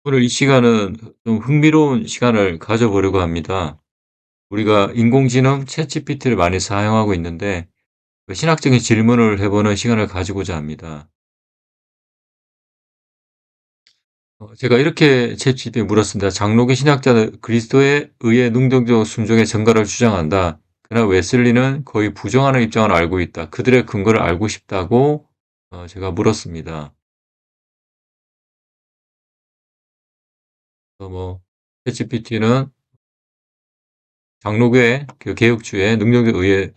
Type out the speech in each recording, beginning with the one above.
오늘 이 시간은 좀 흥미로운 시간을 가져보려고 합니다. 우리가 인공지능 챗GPT를 많이 사용하고 있는데 그 신학적인 질문을 해보는 시간을 가지고자 합니다. 제가 이렇게 챗GPT에 물었습니다. 장로교 신학자는 그리스도에 의해 능동적 순종의 전가를 주장한다. 그러나 웨슬리는 거의 부정하는 입장을 알고 있다. 그들의 근거를 알고 싶다고 제가 물었습니다. 챗GPT는 장로교의 그 개혁주의 능력에 의해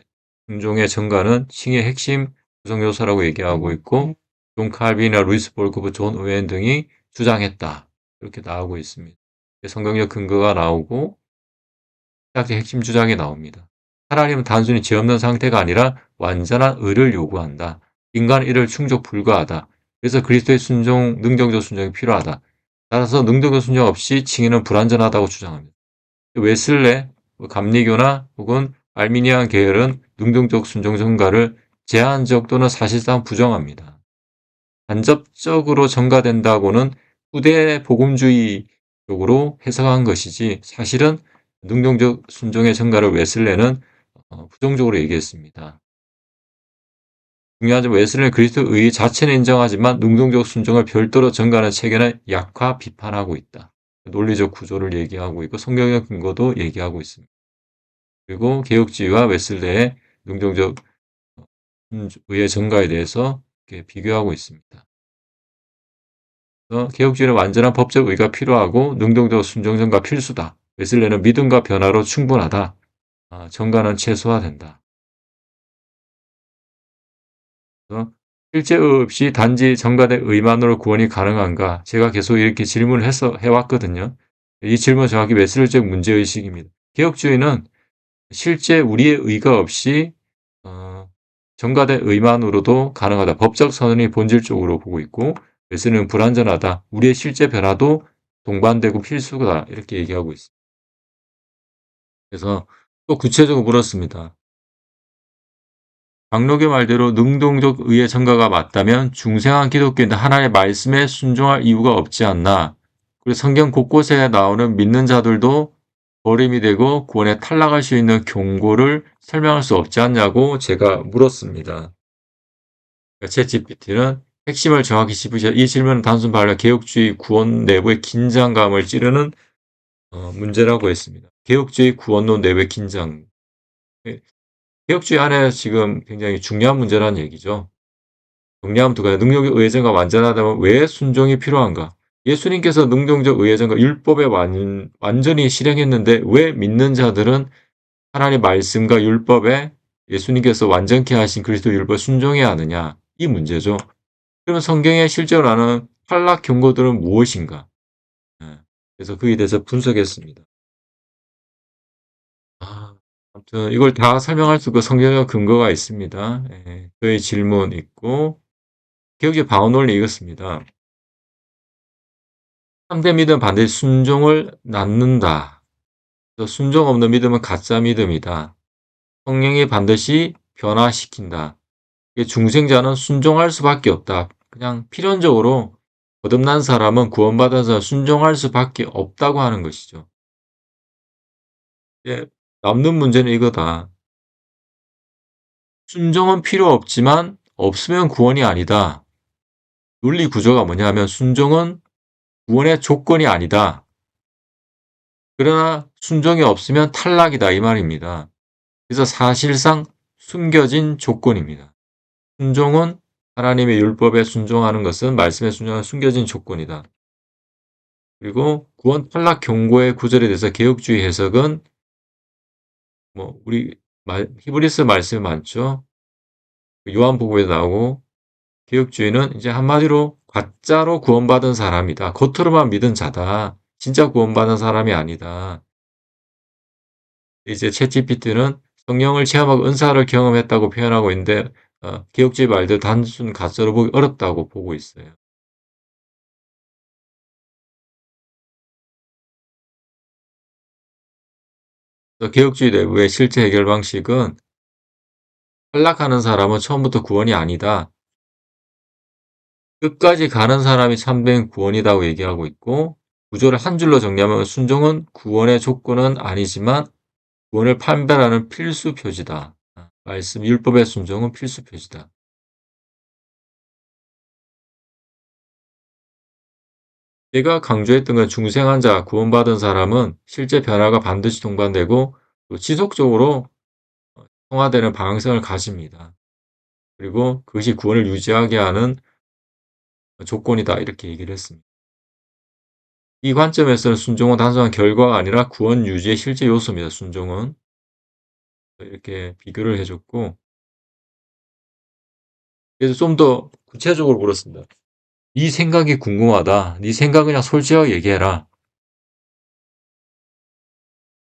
순종의 전가는 칭의 핵심 구성 요소라고 얘기하고 있고 존 칼빈이나 루이스 볼크프, 존 오웬 등이 주장했다. 이렇게 나오고 있습니다. 성경적 근거가 나오고 신학적 핵심 주장이 나옵니다. 하나님은 단순히 죄 없는 상태가 아니라 완전한 의를 요구한다. 인간은 이를 충족 불가하다. 그래서 그리스도의 순종, 능동적 순종이 필요하다. 따라서 능동적 순종 없이 칭의는 불완전하다고 주장합니다. 웨슬레, 감리교나 혹은 알미니안 계열은 능동적 순종 전가를 제한적 또는 사실상 부정합니다. 간접적으로 전가된다고는 후대 복음주의적으로 해석한 것이지 사실은 능동적 순종의 전가를 웨슬레는 부정적으로 얘기했습니다. 중요한 점, 웨슬레는 그리스도의 의 자체는 인정하지만 능동적 순종을 별도로 전가하는 체계는 약화 비판하고 있다. 논리적 구조를 얘기하고 있고 성경의 근거도 얘기하고 있습니다. 그리고 개혁주의와 웨슬레의 능동적 의의 전가에 대해서 이렇게 비교하고 있습니다. 개혁주의는 완전한 법적 의가 필요하고 능동적 순종 전가 필수다. 웨슬레는 믿음과 변화로 충분하다. 전가는 최소화된다. 실제 의 없이 단지 전가된 의만으로 구원이 가능한가? 제가 계속 이렇게 질문을 해왔거든요. 이 질문은 정확히 웨슬레적 문제의식입니다. 개혁주의는 실제 우리의 의가 없이 전가된 의만으로도 가능하다. 법적 선언이 본질적으로 보고 있고 웨슬레는 불완전하다. 우리의 실제 변화도 동반되고 필수다. 이렇게 얘기하고 있습니다. 그래서 또 구체적으로 물었습니다. 장로교 말대로 능동적 의의 전가가 맞다면 중생한 기독교인들 하나님의 말씀에 순종할 이유가 없지 않나. 그리고 성경 곳곳에 나오는 믿는 자들도 버림이 되고 구원에 탈락할 수 있는 경고를 설명할 수 없지 않냐고 제가 물었습니다. 챗GPT는 핵심을 정확히 짚으셔. 이 질문은 단순 발언 개혁주의 구원 내부의 긴장감을 찌르는 문제라고 했습니다. 개혁주의 구원론 내부의 긴장. 예, 개혁주의 안에 지금 굉장히 중요한 문제라는 얘기죠. 정리하면 두 가지. 능력의 의회전가 완전하다면 왜 순종이 필요한가? 예수님께서 능동적 의회전가 율법에 완전히 실행했는데 왜 믿는 자들은 하나님의 말씀과 율법에 예수님께서 완전케 하신 그리스도 율법 순종해야 하느냐? 이 문제죠. 그러면 성경에 실제로 나는 탈락 경고들은 무엇인가? 예. 그래서 그에 대해서 분석했습니다. 아무튼 이걸 다 설명할 수 있고 성경의 근거가 있습니다. 예. 저의 질문 있고 개혁의 방어 논리 이것입니다. 참된 믿음은 반드시 순종을 낳는다. 그래서 순종 없는 믿음은 가짜 믿음이다. 성령이 반드시 변화시킨다. 중생자는 순종할 수밖에 없다. 그냥 필연적으로 거듭난 사람은 구원받아서 순종할 수밖에 없다고 하는 것이죠. 예, 남는 문제는 이거다. 순종은 필요 없지만 없으면 구원이 아니다. 논리 구조가 뭐냐 하면 순종은 구원의 조건이 아니다. 그러나 순종이 없으면 탈락이다 이 말입니다. 그래서 사실상 숨겨진 조건입니다. 순종은 하나님의 율법에 순종하는 것은 말씀에 순종하는 숨겨진 조건이다. 그리고 구원 탈락 경고의 구절에 대해서 개혁주의 해석은 우리 히브리서 말씀이 많죠. 요한복음에도 나오고 개혁주의는 이제 한마디로 가짜로 구원받은 사람이다. 겉으로만 믿은 자다. 진짜 구원받은 사람이 아니다. 이제 챗GPT는 성령을 체험하고 은사를 경험했다고 표현하고 있는데 개혁주의 말대로 단순 가짜로 보기 어렵다고 보고 있어요. 개혁주의 내부의 실제 해결 방식은 탈락하는 사람은 처음부터 구원이 아니다. 끝까지 가는 사람이 참된 구원이라고 얘기하고 있고 구조를 한 줄로 정리하면 순종은 구원의 조건은 아니지만 구원을 판별하는 필수 표지다. 말씀 율법의 순종은 필수 표지다. 제가 강조했던 건 중생한 자, 구원받은 사람은 실제 변화가 반드시 동반되고 또 지속적으로 통화되는 방향성을 가집니다. 그리고 그것이 구원을 유지하게 하는 조건이다. 이렇게 얘기를 했습니다. 이 관점에서는 순종은 단순한 결과가 아니라 구원 유지의 실제 요소입니다. 순종은. 이렇게 비교를 해줬고, 그래서 좀 더 구체적으로 물었습니다. 네 생각이 궁금하다. 네 생각 그냥 솔직하게 얘기해라.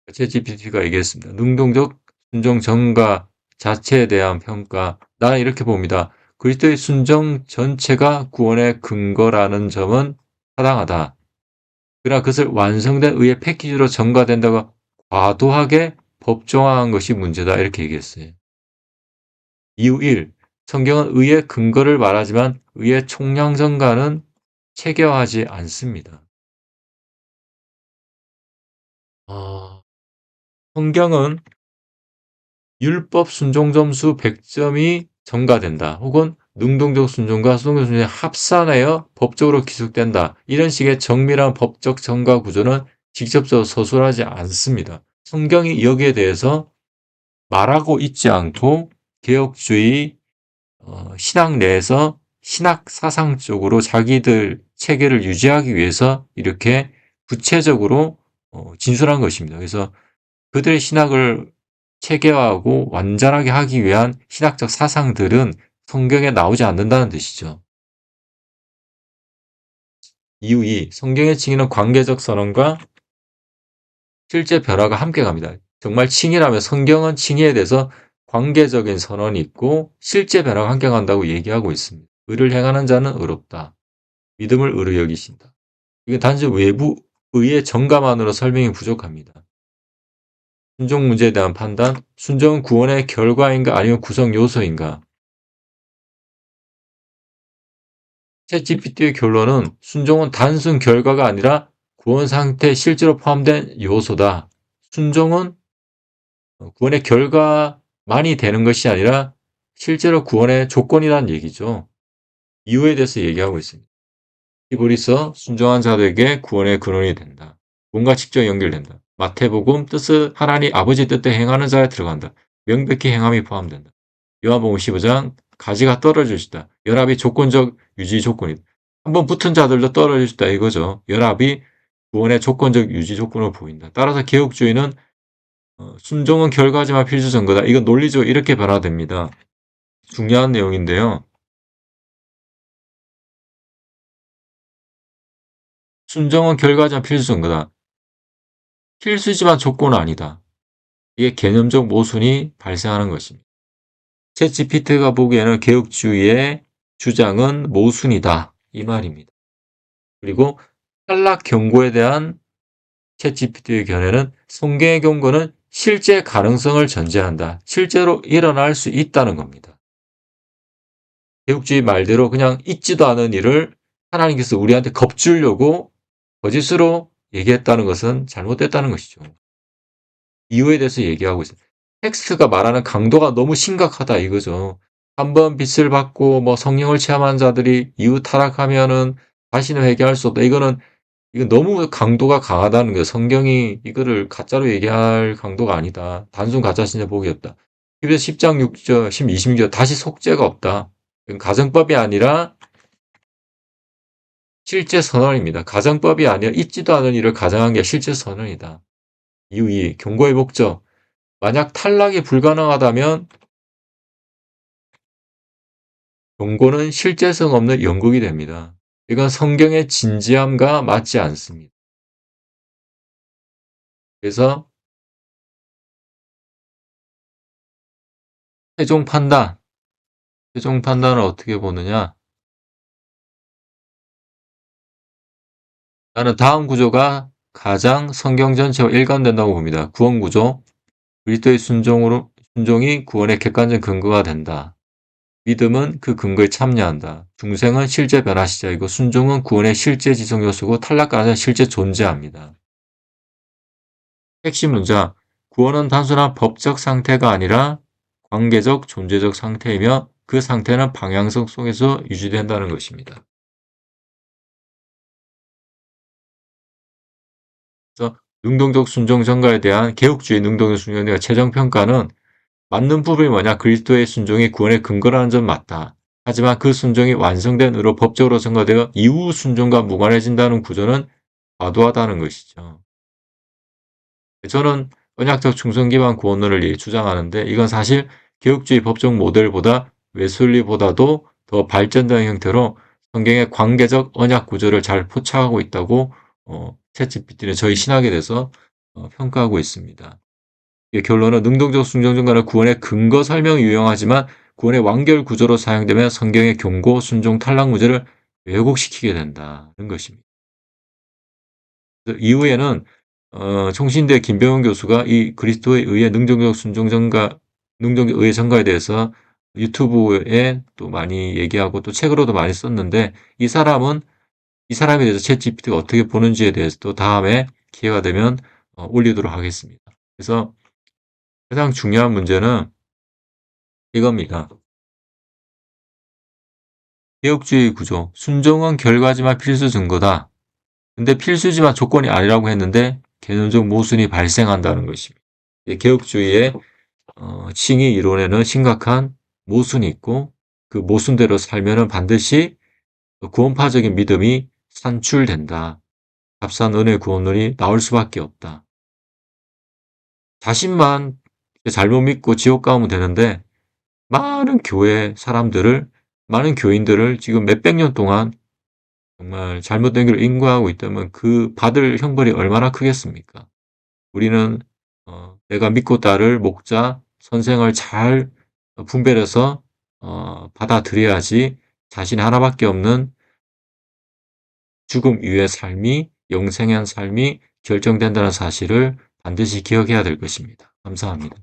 챗GPT가 얘기했습니다. 능동적 순종 전가 자체에 대한 평가. 나는 이렇게 봅니다. 그리스도의 순종 전체가 구원의 근거라는 점은 타당하다. 그러나 그것을 완성된 의의 패키지로 전가된다고 과도하게 법정화한 것이 문제다. 이렇게 얘기했어요. 이유 1. 성경은 의의 근거를 말하지만 의의 총량 전가는 체계화하지 않습니다. 성경은 율법 순종 점수 100점이 전가된다. 혹은 능동적 순종과 수동적 순종이 합산하여 법적으로 기술된다. 이런 식의 정밀한 법적 전가 구조는 직접적으로 서술하지 않습니다. 성경이 여기에 대해서 말하고 있지 않고 개혁주의 신학 내에서 신학 사상적으로 자기들 체계를 유지하기 위해서 이렇게 구체적으로 진술한 것입니다. 그래서 그들의 신학을 체계화하고 완전하게 하기 위한 신학적 사상들은 성경에 나오지 않는다는 뜻이죠. 이유 2. 성경의 칭의는 관계적 선언과 실제 변화가 함께 갑니다. 정말 칭의라면 성경은 칭의에 대해서 관계적인 선언이 있고 실제 변화가 함께 간다고 얘기하고 있습니다. 의를 행하는 자는 의롭다. 믿음을 의로 여기신다. 이게 단지 외부 의의 정가만으로 설명이 부족합니다. 순종 문제에 대한 판단, 순종은 구원의 결과인가 아니면 구성 요소인가? 챗GPT의 결론은 순종은 단순 결과가 아니라 구원 상태에 실제로 포함된 요소다. 순종은 구원의 결과만이 되는 것이 아니라 실제로 구원의 조건이라는 얘기죠. 이유에 대해서 얘기하고 있습니다. 히브리서 순종한 자들에게 구원의 근원이 된다. 뭔가 직접 연결된다. 마태복음 뜻을 하나님 아버지 뜻대 행하는 자에 들어간다. 명백히 행함이 포함된다. 요한복음 15장 가지가 떨어질 수 있다. 연합이 조건적 유지 조건이다. 한번 붙은 자들도 떨어질 수 있다 이거죠. 연합이 구원의 조건적 유지 조건으로 보인다. 따라서 개혁주의는 순종은 결과지만 필수 증거다. 이건 논리적으로 이렇게 변화됩니다. 중요한 내용인데요. 순종은 결과지만 필수 증거다. 필수지만 조건은 아니다. 이게 개념적 모순이 발생하는 것입니다. 챗GPT가 보기에는 개혁주의의 주장은 모순이다. 이 말입니다. 그리고 탈락 경고에 대한 챗GPT의 견해는 성경의 경고는 실제 가능성을 전제한다. 실제로 일어날 수 있다는 겁니다. 개혁주의 말대로 그냥 있지도 않은 일을 하나님께서 우리한테 겁주려고 거짓으로 얘기했다는 것은 잘못됐다는 것이죠. 이유에 대해서 얘기하고 있어요. 텍스트가 말하는 강도가 너무 심각하다 이거죠. 한번 빚을 받고 뭐 성령을 체험한 자들이 이후 타락하면은 다시는 회개할 수 없다. 이건 너무 강도가 강하다는 거예요. 성경이 이거를 가짜로 얘기할 강도가 아니다. 단순 가짜 신자 복이 없다. 그래서 10장 6절, 10, 26절 다시 속죄가 없다. 이건 가정법이 아니라 실제 선언입니다. 가정법이 아니라 있지도 않은 일을 가정한 게 실제 선언이다. 이유 2. 경고의 목적. 만약 탈락이 불가능하다면 경고는 실제성 없는 연극이 됩니다. 이건 성경의 진지함과 맞지 않습니다. 그래서 최종 판단을 어떻게 보느냐? 나는 다음 구조가 가장 성경 전체와 일관된다고 봅니다. 구원 구조, 그리스도의 순종이 구원의 객관적 근거가 된다. 믿음은 그 근거에 참여한다. 중생은 실제 변화 시작이고 순종은 구원의 실제 지성 요소고 탈락까지 실제 존재합니다. 핵심 문장, 구원은 단순한 법적 상태가 아니라 관계적, 존재적 상태이며 그 상태는 방향성 속에서 유지된다는 것입니다. 그래서 능동적 순종 전가에 대한 개혁주의 능동적 순종에 대한 최종 평가는 맞는 부분이 뭐냐? 그리스도의 순종이 구원의 근거라는 점 맞다. 하지만 그 순종이 완성된 의로 법적으로 전가되어 이후 순종과 무관해진다는 구조는 과도하다는 것이죠. 저는 언약적 충성 기반 구원론을 주장하는데 이건 사실 개혁주의 법적 모델보다 웨슬리보다도 더 발전된 형태로 성경의 관계적 언약 구조를 잘 포착하고 있다고 챗GPT는 저희 신학에 대해서 평가하고 있습니다. 결론은 능동적 순종 전가는 구원의 근거 설명이 유용하지만 구원의 완결 구조로 사용되면 성경의 경고, 순종, 탈락 문제를 왜곡시키게 된다는 것입니다. 이후에는 총신대 김병훈 교수가 이 그리스도에 의해 능동적 순종 전가, 능동적 의해 전가에 대해서 유튜브에 또 많이 얘기하고 또 책으로도 많이 썼는데 이 사람에 대해서 챗GPT가 어떻게 보는지에 대해서 또 다음에 기회가 되면 올리도록 하겠습니다. 그래서 가장 중요한 문제는 이겁니다. 개혁주의 구조. 순종은 결과지만 필수 증거다. 근데 필수지만 조건이 아니라고 했는데 개념적 모순이 발생한다는 것입니다. 개혁주의의 칭의 이론에는 심각한 모순이 있고 그 모순대로 살면은 반드시 구원파적인 믿음이 산출된다. 값싼 은혜 구원론이 나올 수밖에 없다. 자신만 잘못 믿고 지옥 가면 되는데 많은 교회 사람들을 많은 교인들을 지금 몇백 년 동안 정말 잘못된 길을 인도하고 있다면 그 받을 형벌이 얼마나 크겠습니까? 우리는 내가 믿고 따를 목자, 선생을 잘 분별해서 받아들여야지 자신이 하나밖에 없는 죽음 이후의 삶이 영생한 삶이 결정된다는 사실을 반드시 기억해야 될 것입니다. 감사합니다.